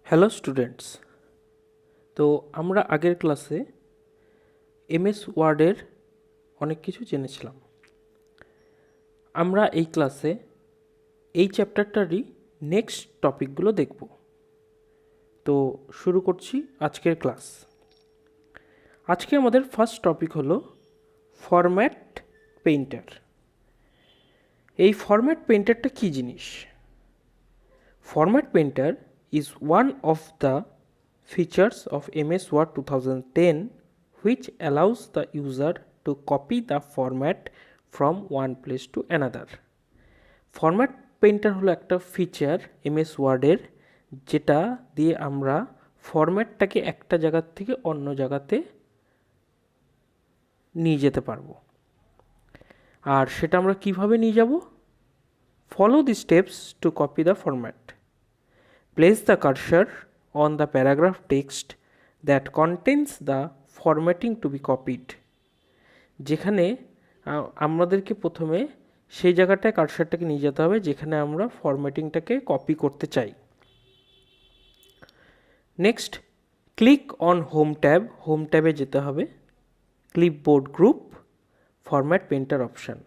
Hello students. তো আমরা আগের ক্লাসে এমএস ওয়ার্ডের অনেক কিছু জেনেছিলাম। আমরা এই ক্লাসে এই চ্যাপ্টারটারই নেক্সট টপিকগুলো দেখব। তো শুরু করছি আজকের ক্লাস। আজকে আমাদের ফার্স্ট টপিক হলো ফরম্যাট পেইন্টার। এই ফরম্যাট পেইন্টারটা কী জিনিস? Format Painter is one of the features of MS Word 2010 which allows the user to copy the format from one place to another. Format Painter হলো একটা feature MS ওয়ার্ডের, যেটা দিয়ে আমরা ফরম্যাটটাকে একটা জায়গা থেকে অন্য জায়গাতে নিয়ে যেতে পারবো। আর সেটা আমরা কিভাবে নিয়ে যাব? Follow the steps to copy the format. Place the cursor on the paragraph text that contains the formatting to be copied. যেখানে আমাদেরকে প্রথমে সেই জায়গাটায় কার্সারটাকে নিয়ে যেতে হবে যেখানে আমরা ফরম্যাটিংটাকে কপি করতে চাই। Next, click on home tab. Home ট্যাবে যেতে হবে, clipboard group, format painter option.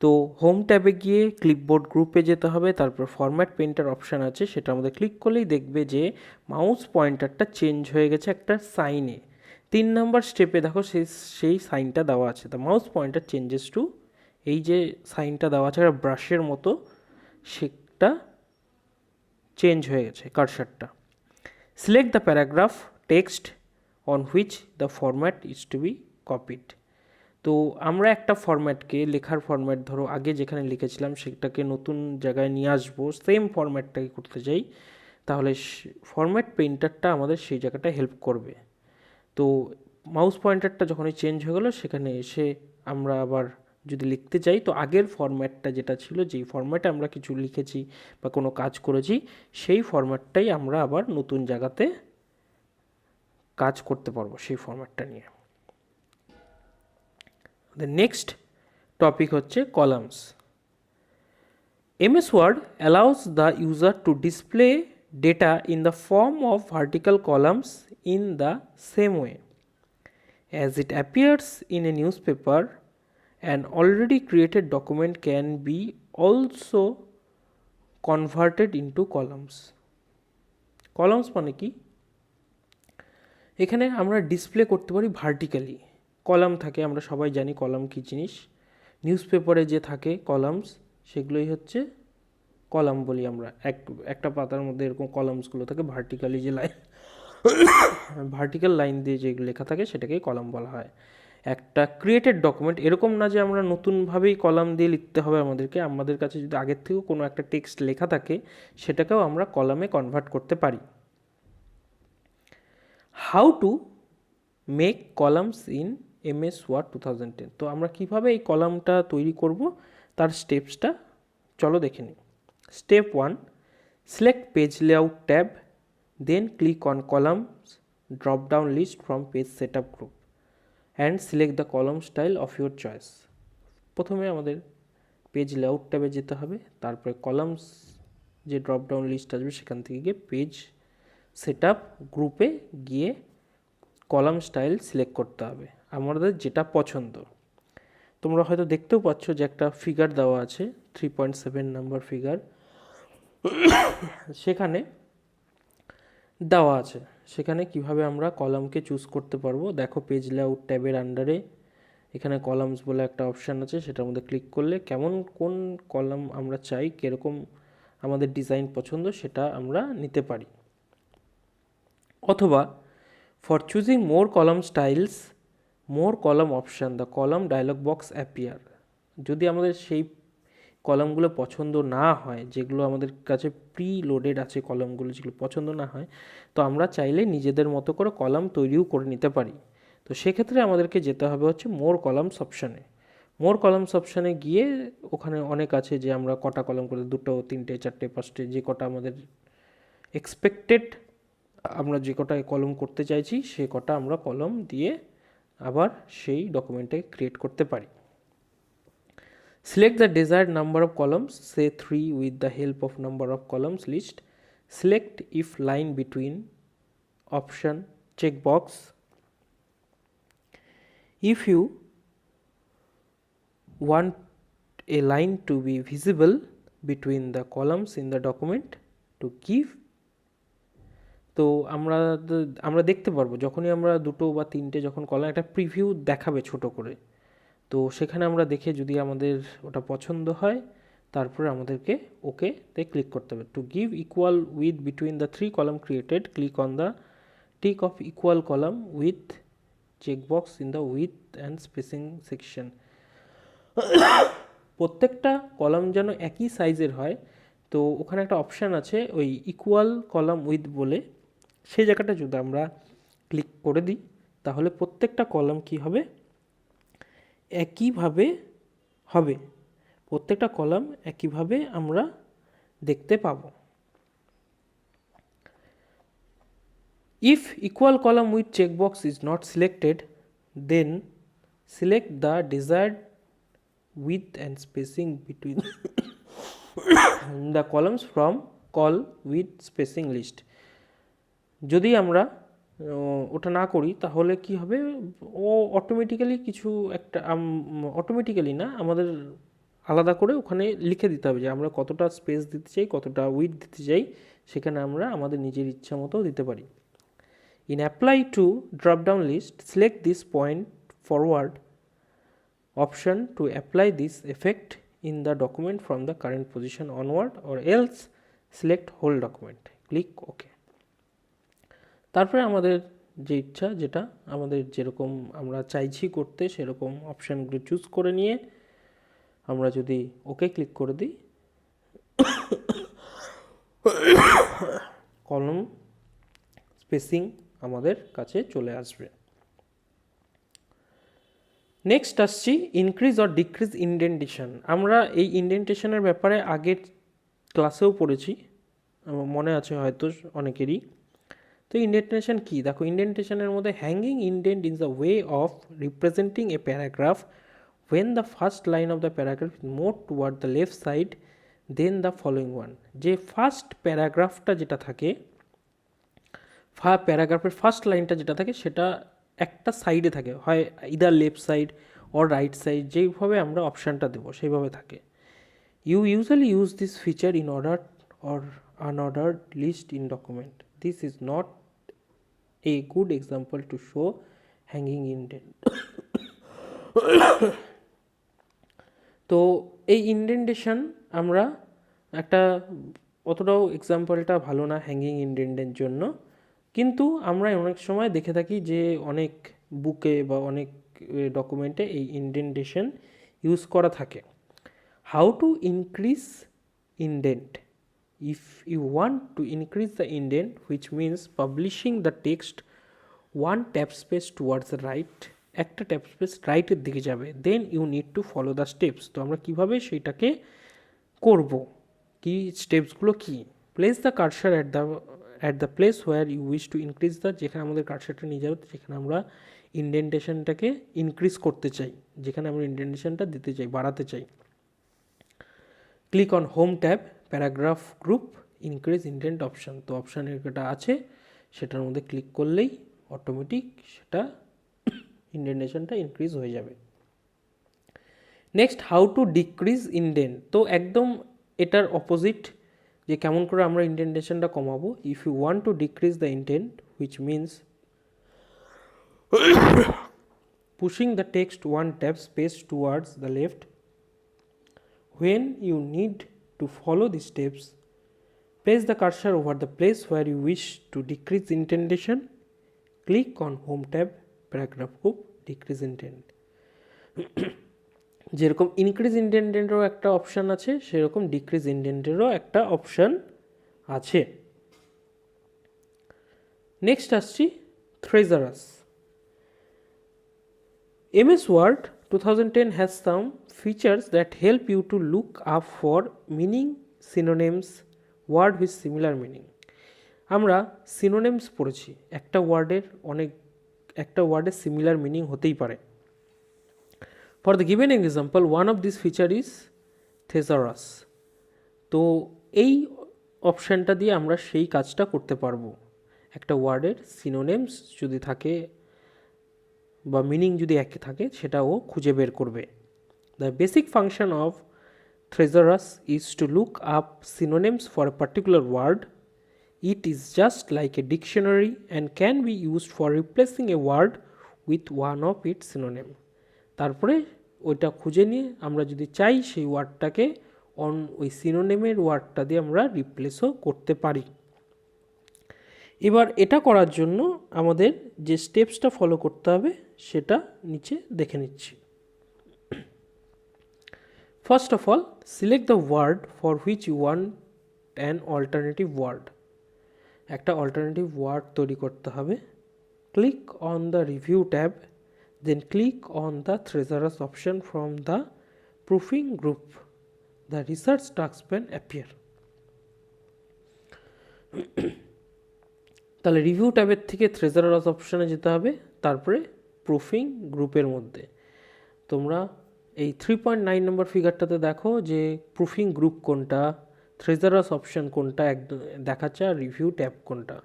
তো হোম ট্যাবে গিয়ে ক্লিপবোর্ড গ্রুপে যেতে হবে, তারপর ফরম্যাট পেইন্টার অপশান আছে, সেটা আমাদের ক্লিক করলেই দেখবে যে মাউস পয়েন্টারটা চেঞ্জ হয়ে গেছে একটা সাইনে। 3 নম্বর স্টেপে দেখো সেই সাইনটা দেওয়া আছে, the mouse pointer changes to, এই যে সাইনটা দেওয়া আছে একটা ব্রাশের মতো, সেটা চেঞ্জ হয়ে গেছে কার্সারটা। Select the paragraph text on which the format is to be copied. তো আমরা একটা ফরম্যাটকে, লেখার ফরম্যাট ধরো আগে যেখানে লিখেছিলাম সেটাকে নতুন জায়গায় নিয়ে আসবো, সেম ফরম্যাটটাকে করতে চাই, তাহলে ফরম্যাট পেইন্টারটা আমাদের সেই জায়গাটা হেল্প করবে। তো মাউস পয়েন্টারটা যখনই চেঞ্জ হয়ে গেলো, সেখানে এসে আমরা আবার যদি লিখতে চাই, তো আগের ফরম্যাটটা যেটা ছিল, যেই ফরম্যাটে আমরা কিছু লিখেছি বা কোনো কাজ করেছি, সেই ফরম্যাটটাই আমরা আবার নতুন জায়গাতে কাজ করতে পারবো সেই ফরম্যাটটা নিয়ে। The next topic হচ্ছে columns. MS Word allows the user to display data in the form of vertical columns in the same way as it appears in a newspaper. An already created document can be also converted into columns. Columns মানে কি? এখানে আমরা display করতে পারি vertically. Column থাকে, আমরা সবাই জানি কলাম কী জিনিস। নিউজ পেপারে যে থাকে কলামস, সেগুলোই হচ্ছে কলাম বলি আমরা। একটা পাতার মধ্যে এরকম কলামসগুলো থাকে, ভার্টিক্যালি যে লাইন, ভার্টিক্যাল লাইন দিয়ে যেগুলো লেখা থাকে সেটাকেই কলাম বলা হয়। একটা ক্রিয়েটেড ডকুমেন্ট, এরকম না যে আমরা নতুনভাবেই কলাম দিয়ে লিখতে হবে আমাদেরকে, আমাদের কাছে যদি আগের থেকেও কোনো একটা টেক্সট লেখা থাকে সেটাকেও আমরা কলামে কনভার্ট করতে পারি। How to make columns in MS Word 2010। তো আমরা কিভাবে এই কলামটা তৈরি করব তার স্টেপসটা চলো দেখে নিই। Step 1, select page layout tab, then click on columns drop down list from page setup group and select the column style of your choice. প্রথমে আমাদের পেজ লেআউট ট্যাবে যেতে হবে, তারপরে কলামস যে ড্রপ ডাউন লিস্ট আসবে সেখান থেকে গিয়ে পেজ সেটআপ গ্রুপে গিয়ে কলাম স্টাইল সিলেক্ট করতে হবে আমাদের যেটা পছন্দ। তোমরা হয়তো দেখতেও পাচ্ছ যে একটা ফিগার দেওয়া আছে, 3.7 নাম্বার ফিগার সেখানে দেওয়া আছে। সেখানে কিভাবে আমরা কলামকে চুজ করতে পারবো, দেখো পেজ লেআউট ট্যাবের আন্ডারে এখানে কলামস বলে একটা অপশান আছে, সেটার মধ্যে ক্লিক করলে কোন কলাম আমরা চাই, কীরকম আমাদের ডিজাইন পছন্দ সেটা আমরা নিতে পারি। অথবা for choosing more column styles, more column option, the column dialog box appear. যদি আমাদের সেই কলামগুলো পছন্দ না হয়, যেগুলো আমাদের কাছে প্রি লোডেড আছে কলামগুলো, যেগুলো পছন্দ না হয়, তো আমরা চাইলে নিজেদের মতো করে কলাম তৈরিও করে নিতে পারি। তো সেক্ষেত্রে আমাদেরকে যেতে হবে হচ্ছে মোর কলামস অপশানে। মোর কলামস অপশানে গিয়ে ওখানে অনেক আছে যে আমরা কটা কলাম করে, 2, 3, 4, 5, যে কটা আমাদের এক্সপেক্টেড, আমরা যে কটা কলম করতে চাইছি সে কটা আমরা কলম দিয়ে আবার সেই ডকুমেন্টটাকে ক্রিয়েট করতে পারি। Select the desired number of columns, say 3 with the help of number of columns list. Select if line between option checkbox. If you want a line to be visible between the columns in the document to give, তো আমরা দেখতে পারবো যখনই আমরা দুটো বা তিনটে যখন কলাম একটা প্রিভিউ দেখাবে ছোট করে, তো সেখানে আমরা দেখে যদি আমাদের ওটা পছন্দ হয় তারপরে আমাদেরকে ওকেতে ক্লিক করতে হবে। To give equal with between the 3 column created, click on the tick of equal column with checkbox in the with and spacing section. প্রত্যেকটা কলাম যেন একই সাইজের হয়, তো ওখানে একটা অপশান আছে ওই ইকুয়াল কলাম উইথ বলে, সেই জায়গাটা যদি আমরা ক্লিক করে দিই তাহলে প্রত্যেকটা কলাম কি হবে, একইভাবে হবে, প্রত্যেকটা কলাম একইভাবে আমরা দেখতে পাবো। If equal column with checkbox is not selected, then select the desired width and spacing between the columns from call with spacing list. যদি আমরা ওটা না করি তাহলে কি হবে, ও অটোমেটিক্যালি কিছু একটা অটোমেটিক্যালি না, আমাদের আলাদা করে ওখানে লিখে দিতে হবে যে আমরা কতটা স্পেস দিতে চাই, কতটা উইথ দিতে চাই, সেখানে আমরা আমাদের নিজের ইচ্ছা মতো দিতে পারি। In apply to drop down list, select this point forward option to apply this effect in the document from the current position onward, or else select whole document, click OK. তারপরে আমাদের যে ইচ্ছা, যেটা আমাদের যেরকম আমরা চাইছি করতে সেরকম অপশানগুলো চুজ করে নিয়ে আমরা যদি ওকে ক্লিক করে দিই, কলাম স্পেসিং আমাদের কাছে চলে আসবে। নেক্সট আসছি ইনক্রিজ অর ডিক্রিজ ইন্ডেন্টেশন। আমরা এই ইন্ডেন্টেশনের ব্যাপারে আগের ক্লাসেও পড়েছি, মনে আছে হয়তো অনেকেরই। তো ইন্ডেন্টেশন কি, দেখো ইন্ডেন্টেশনের মধ্যে hanging indent is the way of representing a paragraph when the first line of the paragraph is more toward the left side than the following one. যে ফার্স্ট প্যারাগ্রাফটা যেটা থাকে, প্যারাগ্রাফের ফার্স্ট লাইনটা যেটা থাকে সেটা একটা সাইডে থাকে, হয় either left side or right side, যেইভাবে আমরা অপশানটা দেবো সেইভাবে থাকে। You usually use this feature in order or unordered list in document. This is not a good example to show hanging indent. তো এই ইন্ডেন্টেশন আমরা একটা অতটাও এক্সাম্পলটা ভালো না হ্যাঙ্গিং ইন্ডেন্টের জন্য, কিন্তু আমরা অনেক সময় দেখে থাকি যে অনেক বুকে বা অনেক ডকুমেন্টে এই ইন্ডেন্টেশন ইউজ করা থাকে। How to increase indent, if you want to increase the indent which means publishing the text one tap space towards the right, একটা ট্যাপ স্পেস রাইটের দিকে যাবে, then you need to follow the steps. তো আমরা কীভাবে সেইটাকে করব, কি স্টেপসগুলো কি, place the cursor at the place where you wish to increase the, যেখানে আমাদের কার্সারটা নিয়ে যাবে যেখানে আমরা ইন্ডেন্টেশনটাকে ইনক্রিজ করতে চাই, যেখানে আমরা ইন্ডেন্টেশনটা দিতে চাই, বাড়াতে চাই। Click on home tab, paragraph group, increase indent option. তো অপশানের একটা আছে, সেটার মধ্যে ক্লিক করলেই অটোমেটিক সেটা ইন্ডেন্টেশনটা ইনক্রিজ হয়ে যাবে। Next, how to decrease indent. তো একদম এটার অপোজিট, যে কেমন করে আমরা ইন্ডেন্টেশনটা কমাবো। If you want to decrease the indent which means pushing the text one tab space towards the left, when you need to follow the steps, place the cursor over the place where you wish to decrease indentation, click on home tab, paragraph group, decrease indent। যেরকম increase ইন্ডেন্টেরও একটা option আছে, সেরকম decrease ইন্ডেন্টেরও একটা option আছে। Next আসছি থ্রেজারাস। MS Word 2010 has some features that help you to look up for meaning synonyms, word with similar meaning. আমরা synonyms পড়েছি, একটা ওয়ার্ডের সিমিলার মিনিং হতেই পারে। For the given example, one of this feature is thesaurus. তো এই অপশানটা দিয়ে আমরা সেই কাজটা করতে পারবো। একটা ওয়ার্ডের সিনোনিমস যদি থাকে বা মিনিং যদি একই থাকে সেটাও খুঁজে বের করবে। The basic function of thesaurus is to look up synonyms for a particular word. It is just like a dictionary and can be used for replacing a word with one of its synonym. তারপরে ওইটা খুঁজে নিয়ে আমরা যদি চাই সেই ওয়ার্ডটাকে ওই সিনোনিমের ওয়ার্ডটা দিয়ে আমরা রিপ্লেসও করতে পারি। এবার এটা করার জন্য আমাদের যে স্টেপসটা ফলো করতে হবে সেটা নিচে দেখে নিচ্ছি। First of all, select the word for which you want an alternative word. একটা অল্টারনেটিভ ওয়ার্ড তৈরি করতে হবে। Click on the review tab, then click on the thesaurus option from the proofing group. The research task pane appear. তাহলে review ট্যাবের থেকে থিসারাস অপশনে যেতে হবে, তারপরে প্রুফিং গ্রুপের মধ্যে তোমরা এই 3.9 নম্বর ফিগারটাতে দেখো যে প্রুফিং গ্রুপ কোনটা, থিসারাস অপশন কোনটা একদম দেখাচ্ছে, আর রিভিউ ট্যাব কোনটা।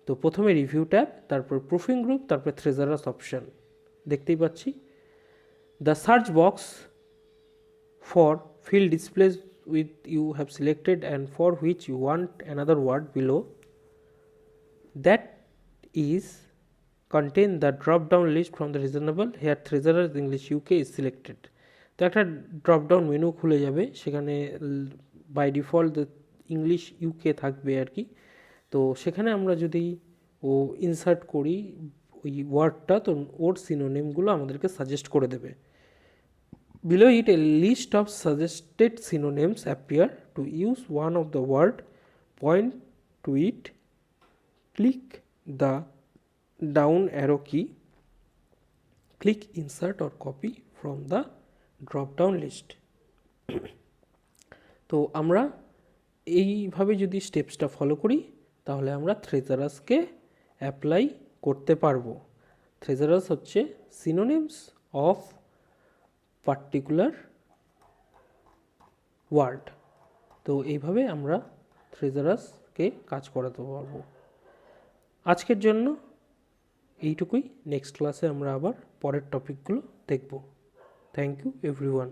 তো প্রথমে রিভিউ ট্যাব, তারপর প্রুফিং গ্রুপ, তারপর থিসারাস অপশন দেখতেই পাচ্ছি। The search box for field displays with you have selected and for which you want another word below that is contain the drop down list from the reasonable. Here Thesaurus English UK is selected. তো একটা drop down menu খুলে যাবে, সেখানে by default English UK থাকবে আর কি। তো সেখানে আমরা যদি ইনসার্ট করি ওই ওয়ার্ডটা, তো ওর সিনোনিমগুলো আমাদেরকে সাজেস্ট করে দেবে। Below it, a list of suggested synonyms appear. To use one of the word, point to it, click the down arrow key, click insert or copy from the drop down list. তো আমরা এইভাবে যদি স্টেপসটা follow করি তাহলে আমরা থিসারাসকে apply করতে পারবো। থিসারাস হচ্ছে সিনোনিমস অফ পার্টিকুলার ওয়ার্ড। তো এইভাবে আমরা থিসারাসকে কাজ করাতে পারবো। আজকের জন্য এইটুকুই। নেক্সট ক্লাসে আমরা আবার পরের টপিকগুলো দেখব। Thank you everyone.